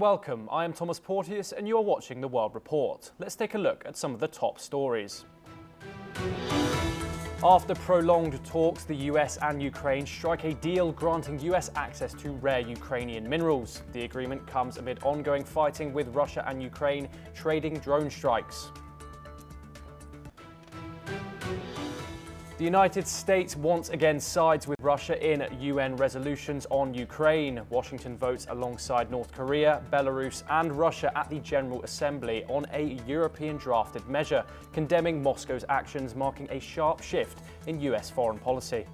and welcome. I am Thomas Porteous and you are watching The World Report. Let's take a look at some of the top stories. After prolonged talks, the US and Ukraine strike a deal granting US access to rare Ukrainian minerals. The agreement comes amid ongoing fighting with Russia and Ukraine trading drone strikes. The United States once again sides with Russia in UN resolutions on Ukraine. Washington votes alongside North Korea, Belarus and Russia at the General Assembly on a European drafted measure, condemning Moscow's actions, marking a sharp shift in US foreign policy.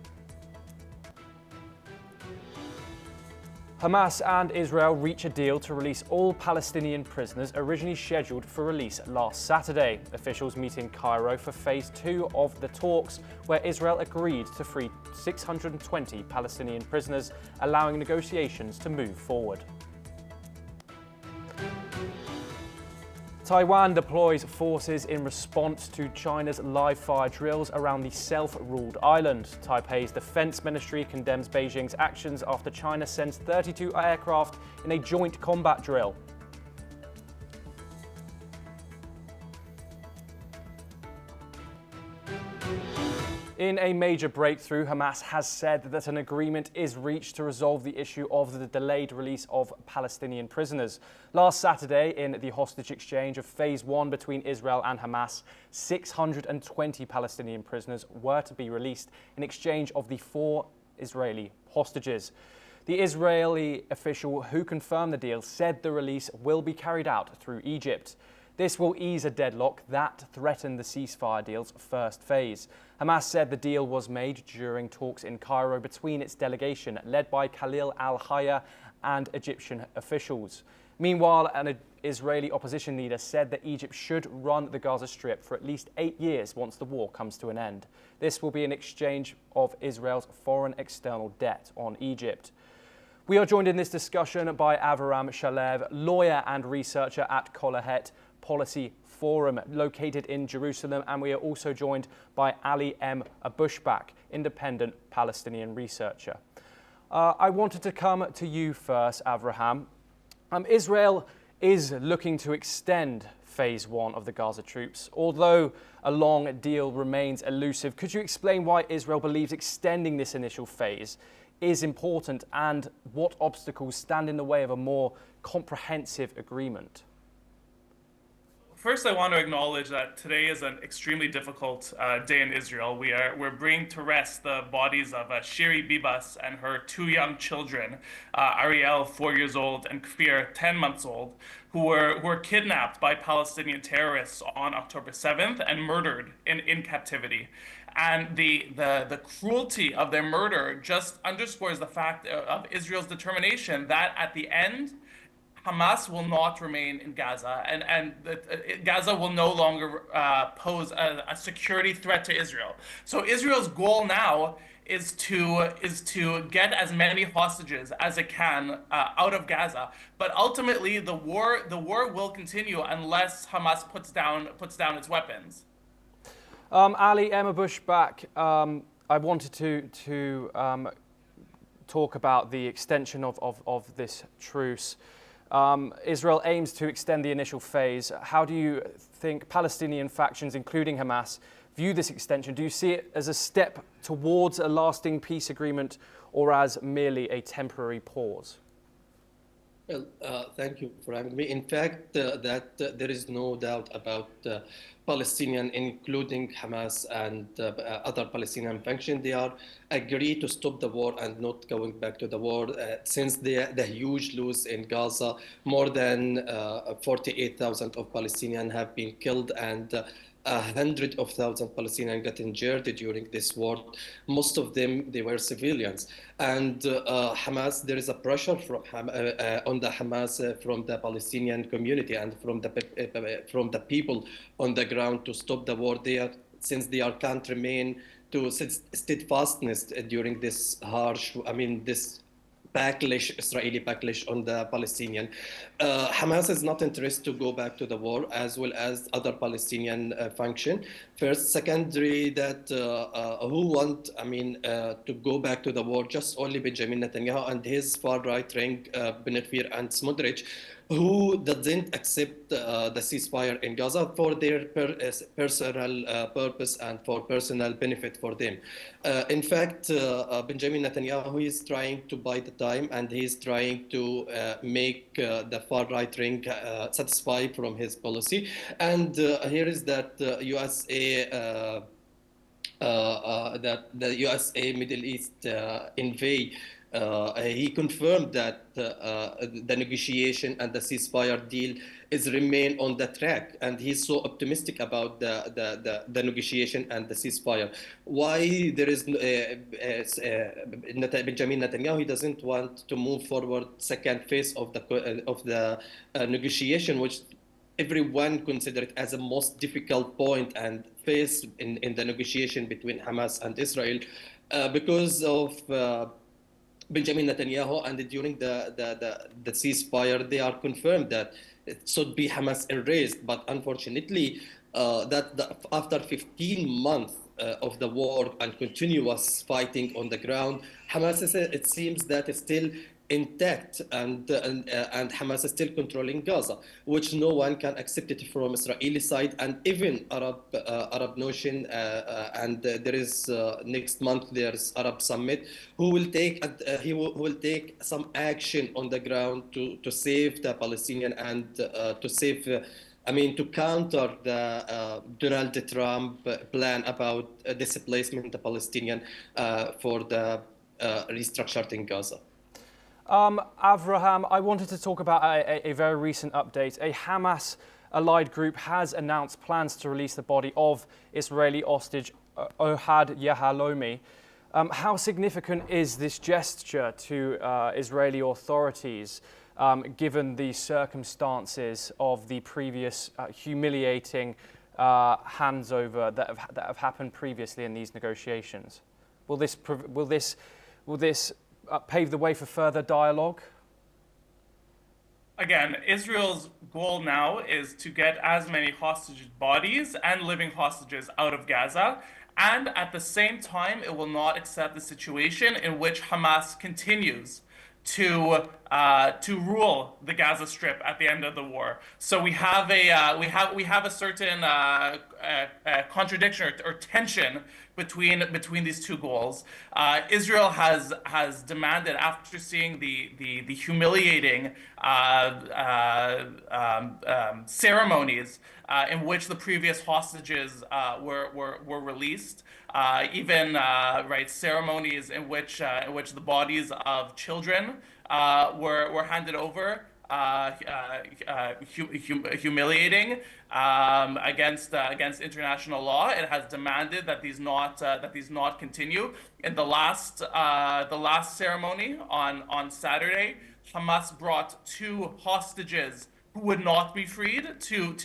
Hamas and Israel reach a deal to release all Palestinian prisoners originally scheduled for release last Saturday. Officials meet in Cairo for phase 2 of the talks, where Israel agreed to free 620 Palestinian prisoners, allowing negotiations to move forward. Taiwan deploys forces in response to China's live-fire drills around the self-ruled island. Taipei's defense ministry condemns Beijing's actions after China sends 32 aircraft in a joint combat drill. In a major breakthrough, Hamas has said that an agreement is reached to resolve the issue of the delayed release of Palestinian prisoners. Last Saturday, in the hostage exchange of Phase 1 between Israel and Hamas, 620 Palestinian prisoners were to be released in exchange of the 4 Israeli hostages. The Israeli official who confirmed the deal said the release will be carried out through Egypt. This will ease a deadlock that threatened the ceasefire deal's first phase. Hamas said the deal was made during talks in Cairo between its delegation, led by Khalil al-Hayya, and Egyptian officials. Meanwhile, an Israeli opposition leader said that Egypt should run the Gaza Strip for at least 8 years once the war comes to an end. This will be in exchange of Israel's foreign external debt on Egypt. We are joined in this discussion by Avraham Shalev, lawyer and researcher at Kohelet Policy Forum, located in Jerusalem, and we are also joined by Ali M. Abushbak, independent Palestinian researcher. I wanted to come to you first, Avraham. Israel is looking to extend Phase 1 of the Gaza troops. Although a long deal remains elusive, could you explain why Israel believes extending this initial phase is important and what obstacles stand in the way of a more comprehensive agreement? First, I want to acknowledge that today is an extremely difficult day in Israel. We're bringing to rest the bodies of Shiri Bibas and her 2 young children, Ariel, 4 years old, and Kfir, 10 months old, who were kidnapped by Palestinian terrorists on October 7th and murdered in captivity. And the cruelty of their murder just underscores the fact of Israel's determination that at the end, Hamas will not remain in Gaza, and Gaza will no longer pose a security threat to Israel. So Israel's goal now is to get as many hostages as it can out of Gaza. But ultimately, the war will continue unless Hamas puts down its weapons. Ali M. Abushbak, I wanted to talk about the extension of this truce. Israel aims to extend the initial phase. How do you think Palestinian factions, including Hamas, view this extension? Do you see it as a step towards a lasting peace agreement or as merely a temporary pause? Well, thank you for having me. In fact, there is no doubt about Palestinian, including Hamas and other Palestinian factions. They are agreed to stop the war and not going back to the war. Since the huge loss in Gaza, more than 48,000 of Palestinians have been killed and hundreds of thousands of Palestinians got injured during this war. Most of them, they were civilians. And Hamas, there is a pressure on the Hamas from the Palestinian community and from the people on the ground to stop the war there, since they can't remain to steadfastness during this harsh, this Israeli backlash on the Palestinian. Hamas is not interested to go back to the war, as well as other Palestinian function. First, secondary, that who want, to go back to the war, just only Benjamin Netanyahu and his far right wing, Ben Gvir and Smotrich, who doesn't accept the ceasefire in Gaza for their personal purpose and for personal benefit for them. In fact, Benjamin Netanyahu is trying to buy the time, and he is trying to make the far right wing satisfied from his policy. And here is that USA. That the USA Middle East envoy, he confirmed that the negotiation and the ceasefire deal is remain on the track, and he's so optimistic about the negotiation and the ceasefire. Why there is Benjamin Netanyahu, he doesn't want to move forward second phase of the negotiation, which everyone consider it as a most difficult point and phase in the negotiation between Hamas and Israel, because of Benjamin Netanyahu. And during the ceasefire, they are confirmed that it should be Hamas erased. But unfortunately, after 15 months of the war and continuous fighting on the ground, Hamas, it seems that it's still intact, and Hamas is still controlling Gaza, which no one can accept it from Israeli side, and even Arab nation. And there is next month there's Arab summit who will take who will take some action on the ground to save the Palestinian and to save. To counter the Donald Trump plan about displacement the Palestinian for the restructured in Gaza. Avraham, I wanted to talk about a very recent update. A Hamas-allied group has announced plans to release the body of Israeli hostage Ohad Yahalomi. How significant is this gesture to Israeli authorities, given the circumstances of the previous humiliating handover that have happened previously in these negotiations? Will this pave the way for further dialogue? Again, Israel's goal now is to get as many hostage bodies and living hostages out of Gaza, and at the same time, it will not accept the situation in which Hamas continues to rule the Gaza Strip at the end of the war. So we have a certain contradiction or tension between these two goals. Israel has demanded, after seeing the humiliating ceremonies in which the previous hostages were released, even ceremonies in which the bodies of children were handed over, humiliating against international law. It has demanded that these not continue. In the last ceremony on Saturday, Hamas brought 2 hostages who would not be freed to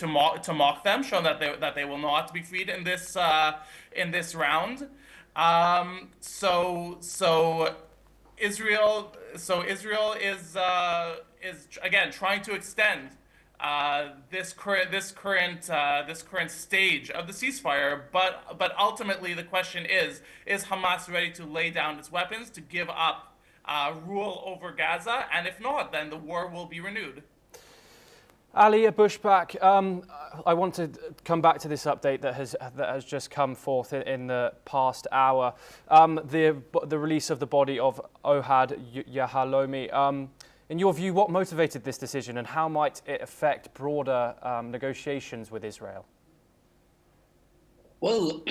mock them, showing that they will not be freed in this round. So Israel is again trying to extend this current stage of the ceasefire, but ultimately the question is Hamas ready to lay down its weapons to give up rule over Gaza? And if not, then the war will be renewed. Ali Bushback, I want to come back to this update that has just come forth in the past hour. The release of the body of Ohad Yahalomi. In your view, what motivated this decision, and how might it affect broader negotiations with Israel? Well,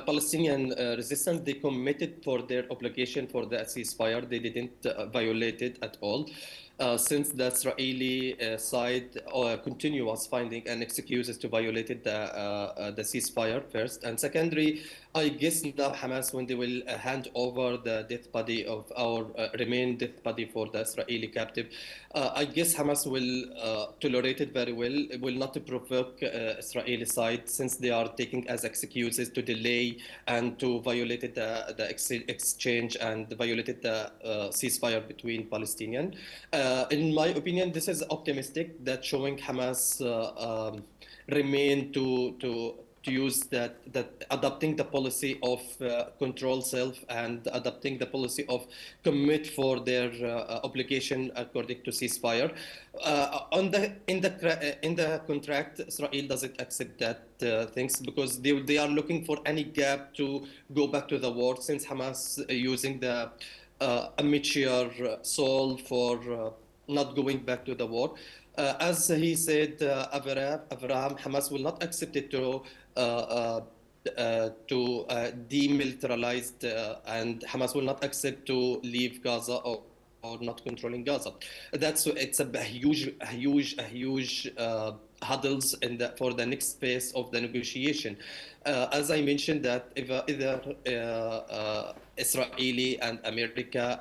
Palestinian resistance, they committed for their obligation for the ceasefire. They didn't violate it at all. Since the Israeli side continues finding and excuses to violate the ceasefire first. And secondary, I guess now Hamas, when they will hand over the death body of our remain death body for the Israeli captive, I guess Hamas will tolerate it very well. It will not provoke Israeli side, since they are taking as excuses to delay and to violate the exchange and violated the ceasefire between Palestinian. In my opinion, this is optimistic, that showing Hamas remain to to use that adopting the policy of control self and adopting the policy of commit for their obligation according to ceasefire. In the contract, Israel doesn't accept that things because they are looking for any gap to go back to the war, since Hamas using the amateur soul for not going back to the war. As he said, Abraham, Hamas will not accept it to demilitarize, and Hamas will not accept to leave Gaza or not controlling Gaza. It's a huge hurdles for the next phase of the negotiation. As I mentioned, that if either Israel and America,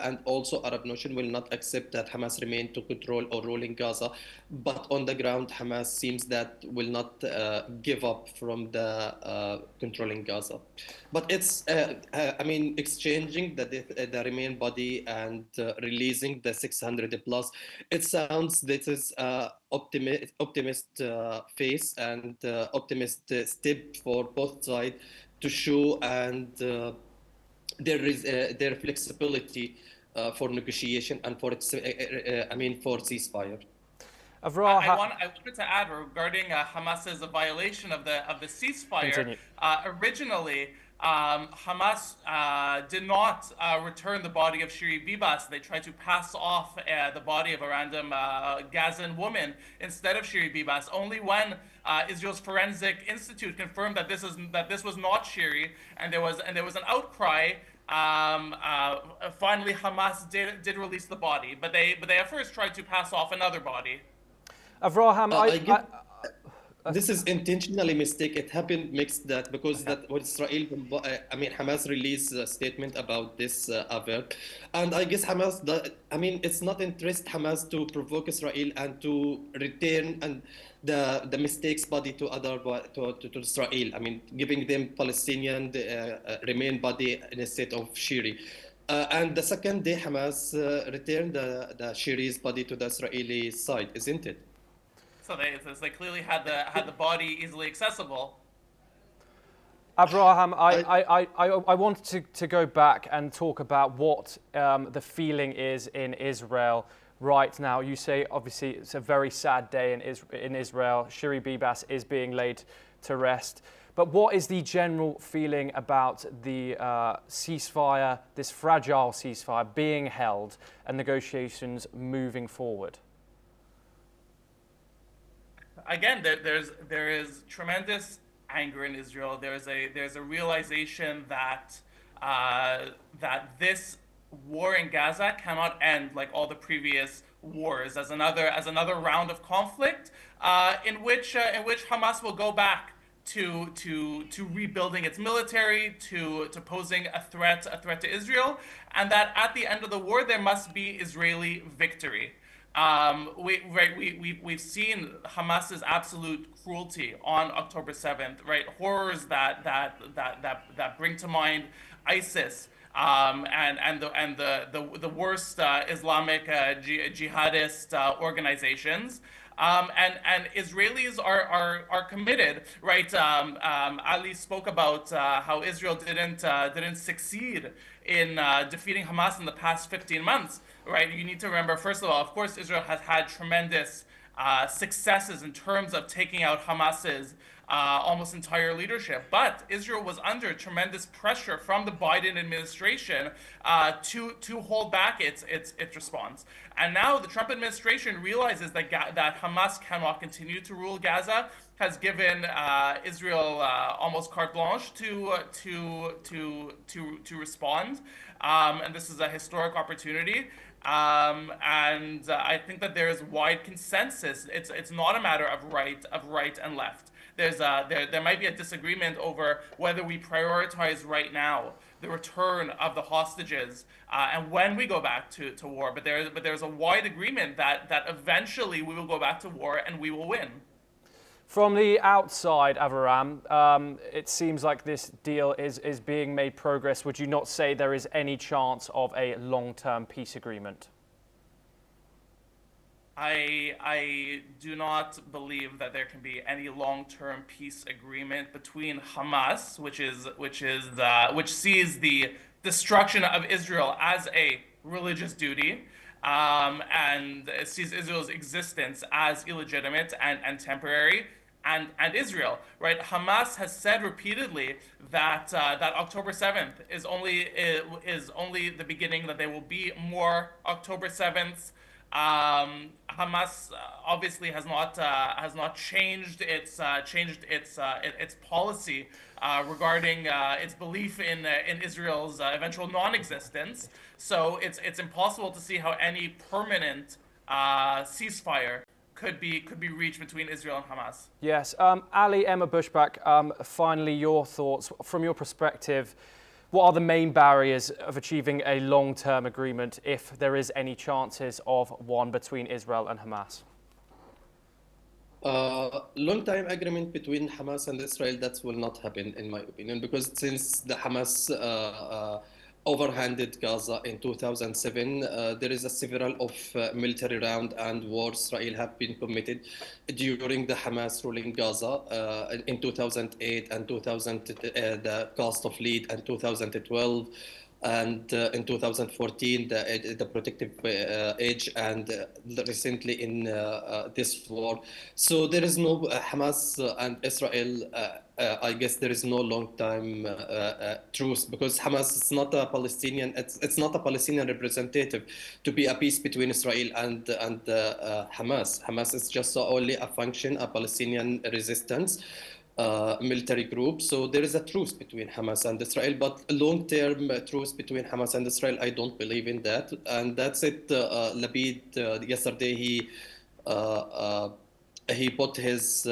and also Arab nation will not accept that Hamas remain to control or rule in Gaza. But on the ground, Hamas seems that will not give up from the controlling Gaza. But it's, exchanging the remain body and releasing the 600 plus. It sounds this is optimist face and optimist step for both sides to show and their flexibility for negotiation and for ceasefire. I wanted to add regarding Hamas's violation of the ceasefire. Originally, Hamas did not return the body of Shiri Bibas. They tried to pass off the body of a random Gazan woman instead of Shiri Bibas. Only when Israel's Forensic Institute confirmed that this was not Shiri, and there was an outcry. Finally, Hamas did release the body, but they at first tried to pass off another body. Avraham, this is intentionally mistake. It happened mixed that because that what Israel, Hamas released a statement about this event, and I guess Hamas, it's not interest Hamas to provoke Israel and to return and the mistakes body to Israel. Giving them Palestinian remain body instead of Shiri. And the second day, Hamas returned the Shiri's body to the Israeli side, isn't it? So they clearly had the body easily accessible. Avraham, I wanted to go back and talk about what the feeling is in Israel right now. You say obviously it's a very sad day in Israel. Shiri Bibas is being laid to rest. But what is the general feeling about the ceasefire, this fragile ceasefire being held and negotiations moving forward? Again, there is tremendous anger in Israel. There's a realization that this war in Gaza cannot end like all the previous wars as another round of conflict in which Hamas will go back to rebuilding its military, to posing a threat to Israel, and that at the end of the war there must be Israeli victory. We've seen Hamas's absolute cruelty on October 7th, right? Horrors that bring to mind ISIS and the worst Islamic jihadist organizations. And Israelis are committed, right? Ali spoke about how Israel didn't succeed in defeating Hamas in the past 15 months, right? You need to remember, first of all, of course, Israel has had tremendous successes in terms of taking out Hamas's almost entire leadership. But Israel was under tremendous pressure from the Biden administration to hold back its response. And now the Trump administration realizes that Hamas cannot continue to rule Gaza, has given Israel almost carte blanche to respond, and this is a historic opportunity. And I think that there is wide consensus. It's not a matter of right and left. There might be a disagreement over whether we prioritize right now the return of the hostages and when we go back to war. But there's a wide agreement that eventually we will go back to war and we will win. From the outside, Avraham, it seems like this deal is being made progress. Would you not say there is any chance of a long-term peace agreement? I do not believe that there can be any long-term peace agreement between Hamas, which sees the destruction of Israel as a religious duty, and sees Israel's existence as illegitimate and temporary, and Israel, right? Hamas has said repeatedly that that October 7th is only the beginning. That there will be more October 7th. Hamas obviously has not changed its policy regarding its belief in Israel's eventual non-existence. So it's impossible to see how any permanent ceasefire could be reached between Israel and Hamas. Yes, Ali Emma Bushback, finally your thoughts from your perspective. What are the main barriers of achieving a long-term agreement if there is any chances of one between Israel and Hamas? Long-time agreement between Hamas and Israel, that will not happen, in my opinion, because since the Hamas overhanded Gaza in 2007, there is a several of military round and war Israel have been committed during the Hamas ruling Gaza in 2008 and 2000, the cost of lead and 2012. And in 2014, the protective age, and recently in this war. So there is no Hamas and Israel. I guess there is no long-time truce, because Hamas is not a Palestinian. It's not a Palestinian representative to be a peace between Israel and Hamas. Hamas is just only a function, a Palestinian resistance. Military group. So there is a truce between Hamas and Israel, but a long-term truce between Hamas and Israel, I don't believe in that. And that's it. Lapid, yesterday, he put his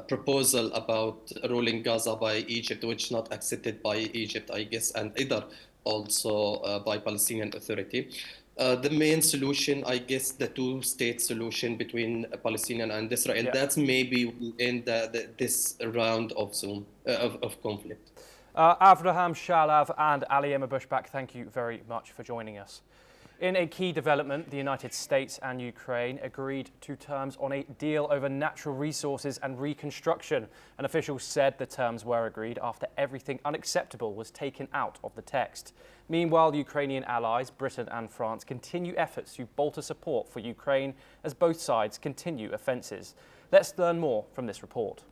proposal about ruling Gaza by Egypt, which not accepted by Egypt, I guess, and either also by Palestinian Authority. The main solution, I guess, the two-state solution between Palestinian and Israel. Yeah. That's maybe in this round of conflict. Avraham Shalav and Ali Emma Bushback, thank you very much for joining us. In a key development, the United States and Ukraine agreed to terms on a deal over natural resources and reconstruction. An official said the terms were agreed after everything unacceptable was taken out of the text. Meanwhile, Ukrainian allies, Britain and France, continue efforts to bolster support for Ukraine as both sides continue offensives. Let's learn more from this report.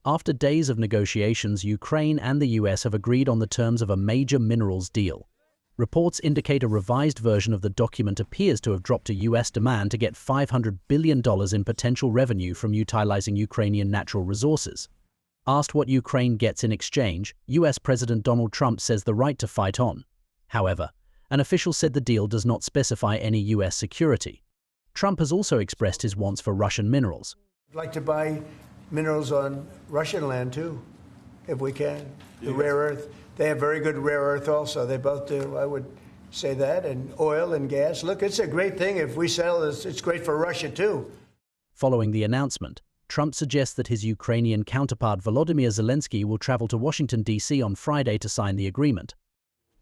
After days of negotiations, Ukraine and the US have agreed on the terms of a major minerals deal. Reports indicate a revised version of the document appears to have dropped a US demand to get $500 billion in potential revenue from utilizing Ukrainian natural resources. Asked what Ukraine gets in exchange, US President Donald Trump says the right to fight on. However, an official said the deal does not specify any US security. Trump has also expressed his wants for Russian minerals. I'd like to buy minerals on Russian land too, if we can. The rare earth. They have very good rare earth also. They both do, I would say that, and oil and gas. Look, it's a great thing. If we sell this, it's great for Russia too. Following the announcement, Trump suggests that his Ukrainian counterpart Volodymyr Zelensky will travel to Washington, D.C. on Friday to sign the agreement.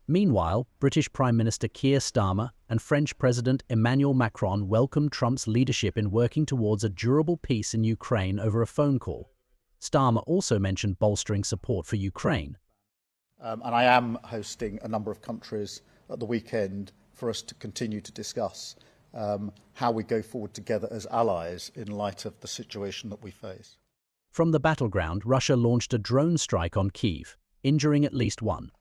Meanwhile, British Prime Minister Keir Starmer and French President Emmanuel Macron welcomed Trump's leadership in working towards a durable peace in Ukraine over a phone call. Starmer also mentioned bolstering support for Ukraine. And I am hosting a number of countries at the weekend for us to continue to discuss how we go forward together as allies in light of the situation that we face. From the battleground, Russia launched a drone strike on Kyiv, injuring at least one.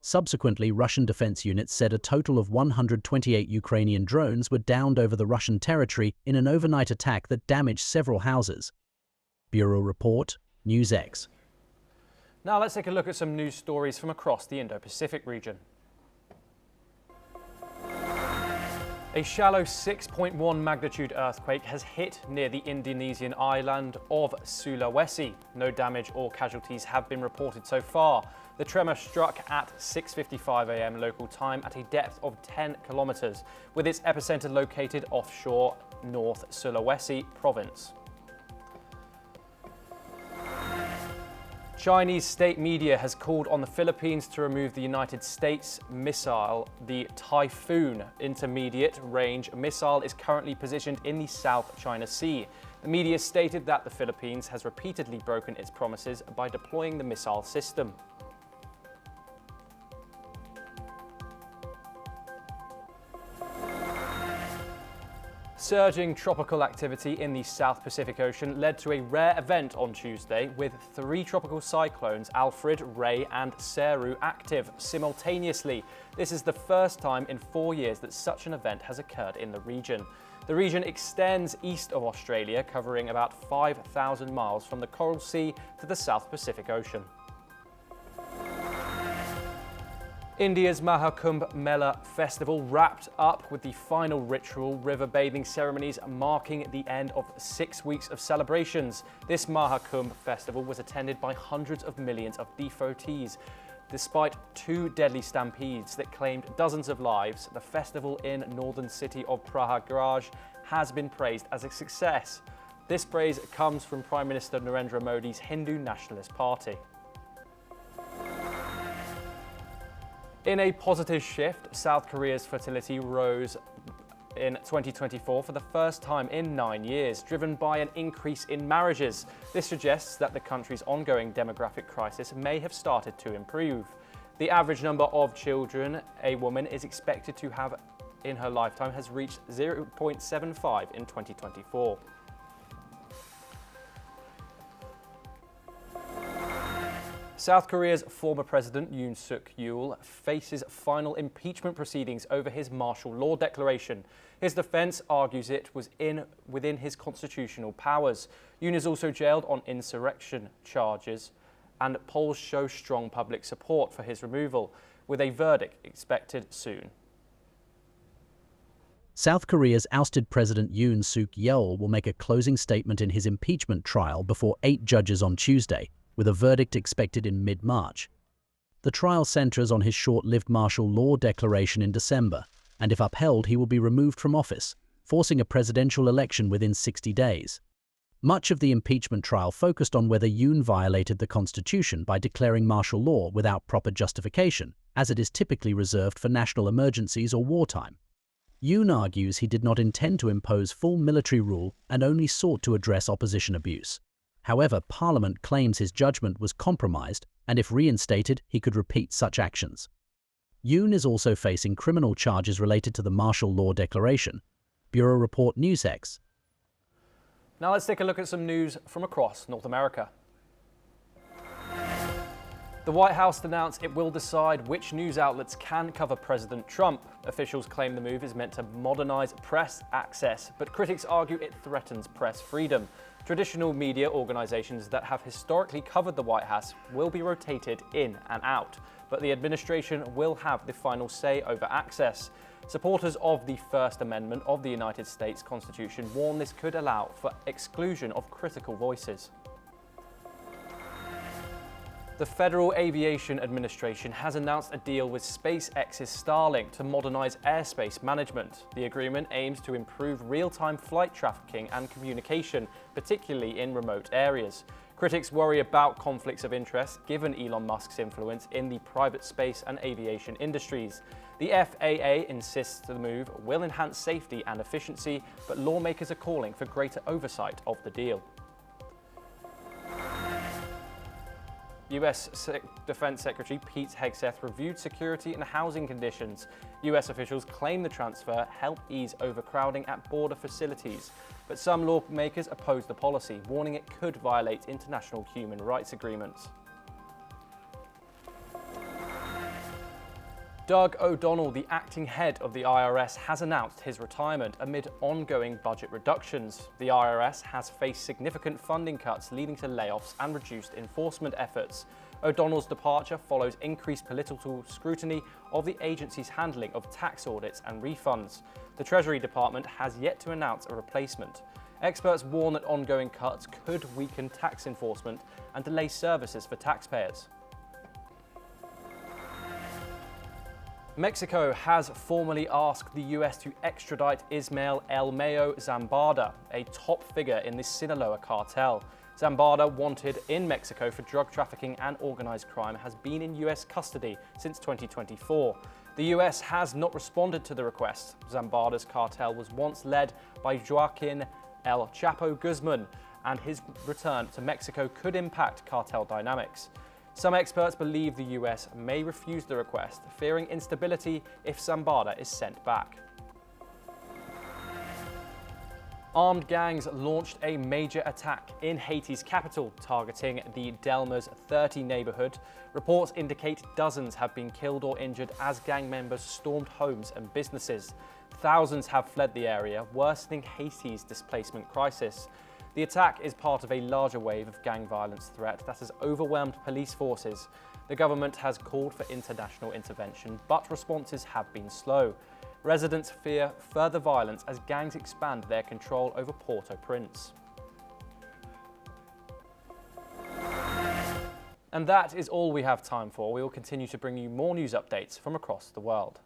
Subsequently, Russian defense units said a total of 128 Ukrainian drones were downed over the Russian territory in an overnight attack that damaged several houses. Bureau Report, NewsX. Now let's take a look at some news stories from across the Indo-Pacific region. A shallow 6.1 magnitude earthquake has hit near the Indonesian island of Sulawesi. No damage or casualties have been reported so far. The tremor struck at 6:55 a.m. local time at a depth of 10 kilometers, with its epicenter located offshore North Sulawesi province. Chinese state media has called on the Philippines to remove the United States missile. The Typhoon intermediate range missile is currently positioned in the South China Sea. The media stated that the Philippines has repeatedly broken its promises by deploying the missile system. Surging tropical activity in the South Pacific Ocean led to a rare event on Tuesday, with 3 tropical cyclones, Alfred, Ray and Seru, active simultaneously. This is the first time in 4 years that such an event has occurred in the region. The region extends east of Australia, covering about 5,000 miles from the Coral Sea to the South Pacific Ocean. India's Mahakumbh Mela festival wrapped up with the final ritual river bathing ceremonies marking the end of 6 weeks of celebrations. This Mahakumbh festival was attended by hundreds of millions of devotees. Despite 2 deadly stampedes that claimed dozens of lives, the festival in northern city of Prayagraj has been praised as a success. This praise comes from Prime Minister Narendra Modi's Hindu Nationalist Party. In a positive shift, South Korea's fertility rose in 2024 for the first time in 9 years, driven by an increase in marriages. This suggests that the country's ongoing demographic crisis may have started to improve. The average number of children a woman is expected to have in her lifetime has reached 0.75 in 2024. South Korea's former president Yoon Suk Yeol faces final impeachment proceedings over his martial law declaration. His defense argues it was within his constitutional powers. Yoon is also jailed on insurrection charges, and polls show strong public support for his removal, with a verdict expected soon. South Korea's ousted President Yoon Suk Yeol will make a closing statement in his impeachment trial before 8 judges on Tuesday, with a verdict expected in mid-March. The trial centers on his short-lived martial law declaration in December, and if upheld, he will be removed from office, forcing a presidential election within 60 days. Much of the impeachment trial focused on whether Yoon violated the Constitution by declaring martial law without proper justification, as it is typically reserved for national emergencies or wartime. Yoon argues he did not intend to impose full military rule and only sought to address opposition abuse. However, Parliament claims his judgment was compromised, and if reinstated, he could repeat such actions. Yoon is also facing criminal charges related to the martial law declaration. Bureau Report NewsX. Now let's take a look at some news from across North America. The White House announced it will decide which news outlets can cover President Trump. Officials claim the move is meant to modernize press access, but critics argue it threatens press freedom. Traditional media organizations that have historically covered the White House will be rotated in and out, but the administration will have the final say over access. Supporters of the First Amendment of the United States Constitution warn this could allow for exclusion of critical voices. The Federal Aviation Administration has announced a deal with SpaceX's Starlink to modernize airspace management. The agreement aims to improve real-time flight tracking and communication, particularly in remote areas. Critics worry about conflicts of interest given Elon Musk's influence in the private space and aviation industries. The FAA insists the move will enhance safety and efficiency, but lawmakers are calling for greater oversight of the deal. U.S. Defense Secretary Pete Hegseth reviewed security and housing conditions. U.S. officials claim the transfer helped ease overcrowding at border facilities, but some lawmakers oppose the policy, warning it could violate international human rights agreements. Doug O'Donnell, the acting head of the IRS, has announced his retirement amid ongoing budget reductions. The IRS has faced significant funding cuts leading to layoffs and reduced enforcement efforts. O'Donnell's departure follows increased political scrutiny of the agency's handling of tax audits and refunds. The Treasury Department has yet to announce a replacement. Experts warn that ongoing cuts could weaken tax enforcement and delay services for taxpayers. Mexico has formally asked the US to extradite Ismael El Mayo Zambada, a top figure in the Sinaloa cartel. Zambada, wanted in Mexico for drug trafficking and organized crime, has been in US custody since 2024. The US has not responded to the request. Zambada's cartel was once led by Joaquin El Chapo Guzman, and his return to Mexico could impact cartel dynamics. Some experts believe the US may refuse the request, fearing instability if Zambada is sent back. Armed gangs launched a major attack in Haiti's capital, targeting the Delmas 30 neighborhood. Reports indicate dozens have been killed or injured as gang members stormed homes and businesses. Thousands have fled the area, worsening Haiti's displacement crisis. The attack is part of a larger wave of gang violence threat that has overwhelmed police forces. The government has called for international intervention, but responses have been slow. Residents fear further violence as gangs expand their control over Port-au-Prince. And that is all we have time for. We will continue to bring you more news updates from across the world.